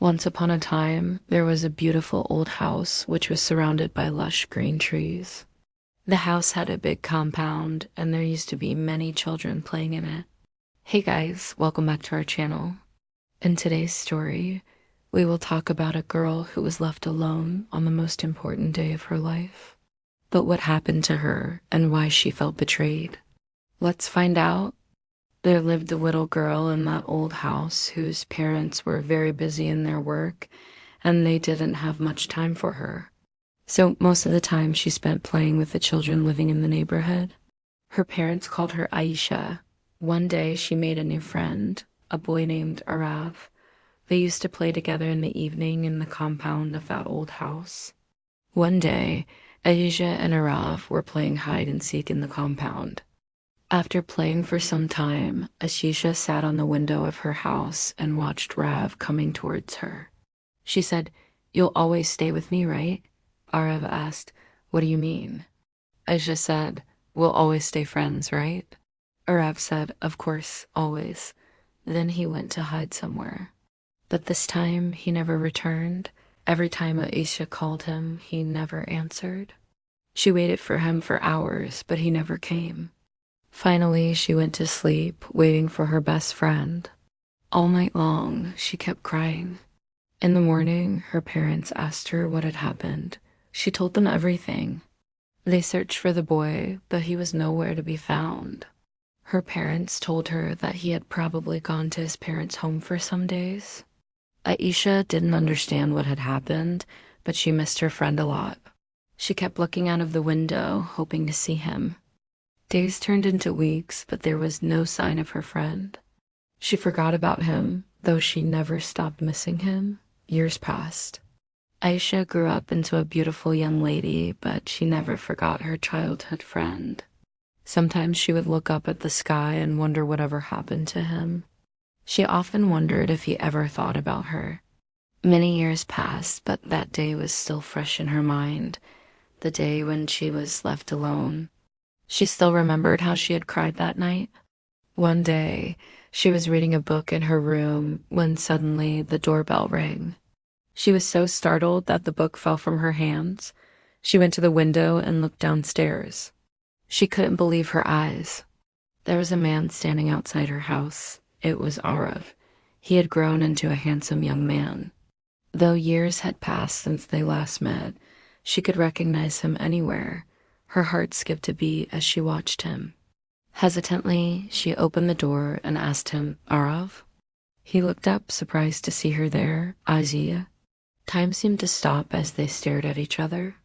Once upon a time, there was a beautiful old house which was surrounded by lush green trees. The house had a big compound, and there used to be many children playing in it. Hey guys, welcome back to our channel. In today's story, we will talk about a girl who was left alone on the most important day of her life. But what happened to her and why she felt betrayed? Let's find out. There lived a little girl in that old house whose parents were very busy in their work and they didn't have much time for her. So most of the time she spent playing with the children living in the neighborhood. Her parents called her Aisha. One day she made a new friend, a boy named Aarav. They used to play together in the evening in the compound of that old house. One day, Aisha and Aarav were playing hide and seek in the compound. After playing for some time, Aisha sat on the window of her house and watched Rav coming towards her. She said, "You'll always stay with me, right?" Aarav asked, "What do you mean?" Aisha said, "We'll always stay friends, right?" Aarav said, "Of course, always." Then he went to hide somewhere. But this time, he never returned. Every time Aisha called him, he never answered. She waited for him for hours, but he never came. Finally, she went to sleep, waiting for her best friend. All night long, she kept crying. In the morning, her parents asked her what had happened. She told them everything. They searched for the boy, but he was nowhere to be found. Her parents told her that he had probably gone to his parents' home for some days. Aisha didn't understand what had happened, but she missed her friend a lot. She kept looking out of the window, hoping to see him. Days turned into weeks, but there was no sign of her friend. She forgot about him, though she never stopped missing him. Years passed. Aisha grew up into a beautiful young lady, but she never forgot her childhood friend. Sometimes she would look up at the sky and wonder whatever happened to him. She often wondered if he ever thought about her. Many years passed, but that day was still fresh in her mind, the day when she was left alone. She still remembered how she had cried that night. One day, she was reading a book in her room when suddenly the doorbell rang. She was so startled that the book fell from her hands. She went to the window and looked downstairs. She couldn't believe her eyes. There was a man standing outside her house. It was Aarav. He had grown into a handsome young man. Though years had passed since they last met, she could recognize him anywhere. Her heart skipped a beat as she watched him. Hesitantly, she opened the door and asked him, "Aarav?" He looked up, surprised to see her there. "Aisha." Time seemed to stop as they stared at each other.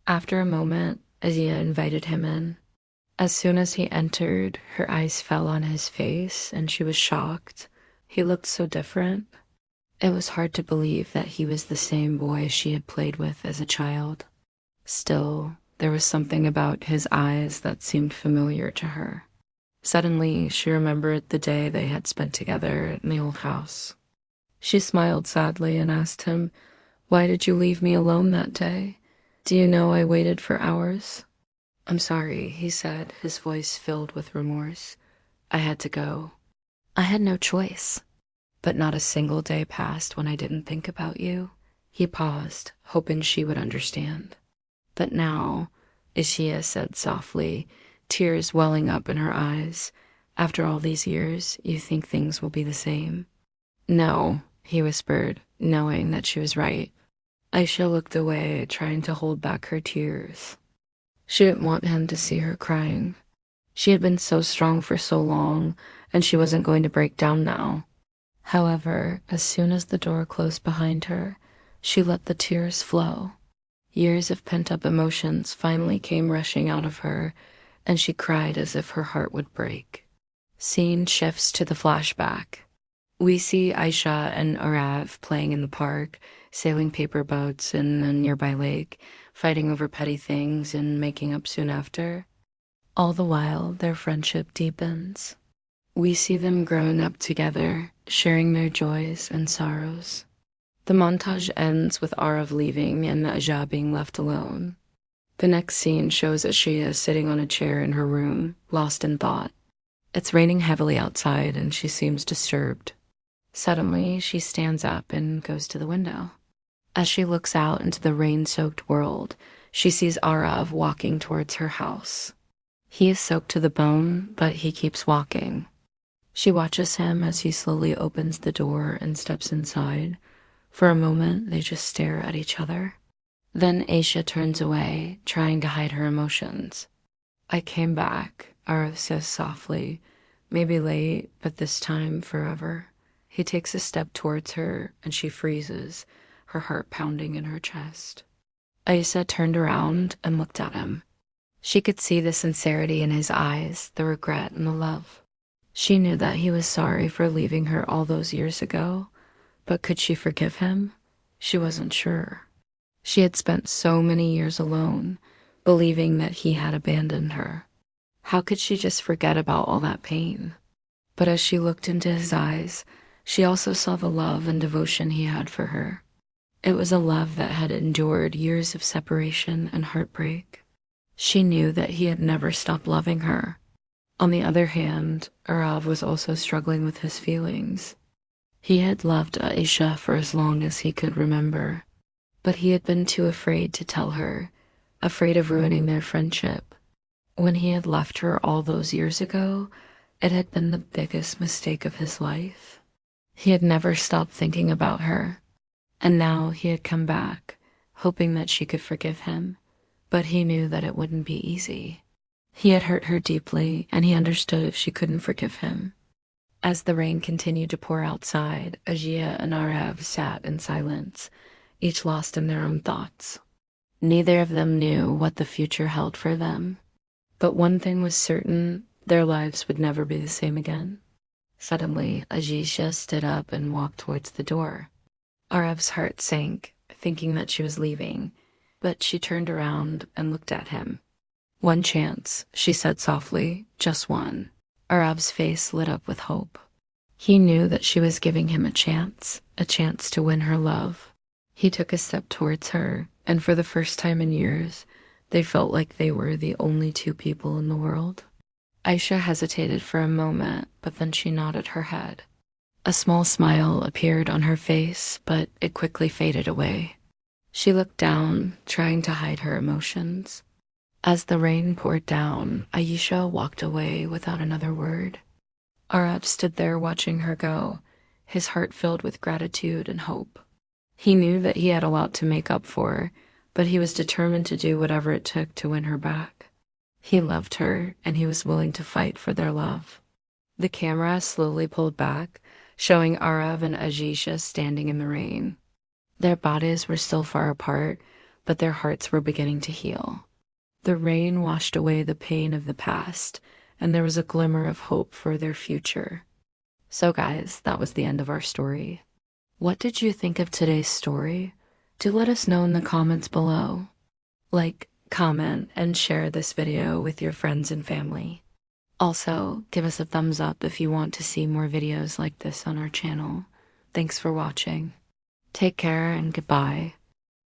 After a moment, Aisha invited him in. As soon as he entered, her eyes fell on his face, and she was shocked. He looked so different. It was hard to believe that he was the same boy she had played with as a child. Still, there was something about his eyes that seemed familiar to her. Suddenly, she remembered the day they had spent together in the old house. She smiled sadly and asked him, "Why did you leave me alone that day? Do you know I waited for hours?" "I'm sorry," he said, his voice filled with remorse. "I had to go. I had no choice. But not a single day passed when I didn't think about you." He paused, hoping she would understand. "But now," Aisha said softly, tears welling up in her eyes, "after all these years, you think things will be the same?" "No," he whispered, knowing that she was right. Aisha looked away, trying to hold back her tears. She didn't want him to see her crying. She had been so strong for so long, and she wasn't going to break down now. However, as soon as the door closed behind her, she let the tears flow. Years of pent-up emotions finally came rushing out of her, and she cried as if her heart would break. Scene shifts to the flashback. We see Aisha and Aarav playing in the park, sailing paper boats in a nearby lake, fighting over petty things and making up soon after. All the while, their friendship deepens. We see them growing up together, sharing their joys and sorrows. The montage ends with Aarav leaving and Aisha being left alone. The next scene shows Aisha sitting on a chair in her room, lost in thought. It's raining heavily outside and she seems disturbed. Suddenly, she stands up and goes to the window. As she looks out into the rain-soaked world, she sees Aarav walking towards her house. He is soaked to the bone, but he keeps walking. She watches him as he slowly opens the door and steps inside. For a moment, they just stare at each other. Then Aisha turns away, trying to hide her emotions. I came back, Aarav says softly, maybe late, but this time forever. He takes a step towards her, and she freezes, her heart pounding in her chest. Aisha turned around and looked at him. She could see the sincerity in his eyes, the regret and the love. She knew that he was sorry for leaving her all those years ago, but could she forgive him? She wasn't sure. She had spent so many years alone, believing that he had abandoned her. How could she just forget about all that pain? But as she looked into his eyes, she also saw the love and devotion he had for her. It was a love that had endured years of separation and heartbreak. She knew that he had never stopped loving her. On the other hand, Aarav was also struggling with his feelings. He had loved Aisha for as long as he could remember, but he had been too afraid to tell her, afraid of ruining their friendship. When he had left her all those years ago, it had been the biggest mistake of his life. He had never stopped thinking about her, and now he had come back, hoping that she could forgive him, but he knew that it wouldn't be easy. He had hurt her deeply, and he understood if she couldn't forgive him. As the rain continued to pour outside, Aisha and Aarav sat in silence, each lost in their own thoughts. Neither of them knew what the future held for them, but one thing was certain, their lives would never be the same again. Suddenly, Aisha stood up and walked towards the door. Aarav's heart sank, thinking that she was leaving, but she turned around and looked at him. "One chance," she said softly, "just one." Aarav's face lit up with hope. He knew that she was giving him a chance to win her love. He took a step towards her, and for the first time in years, they felt like they were the only two people in the world. Aisha hesitated for a moment, but then she nodded her head. A small smile appeared on her face, but it quickly faded away. She looked down, trying to hide her emotions. As the rain poured down, Aisha walked away without another word. Aarav stood there watching her go, his heart filled with gratitude and hope. He knew that he had a lot to make up for, but he was determined to do whatever it took to win her back. He loved her, and he was willing to fight for their love. The camera slowly pulled back, showing Aarav and Aisha standing in the rain. Their bodies were still far apart, but their hearts were beginning to heal. The rain washed away the pain of the past, and there was a glimmer of hope for their future. So guys, that was the end of our story. What did you think of today's story? Do let us know in the comments below. Like, comment, and share this video with your friends and family. Also, give us a thumbs up if you want to see more videos like this on our channel. Thanks for watching. Take care and goodbye.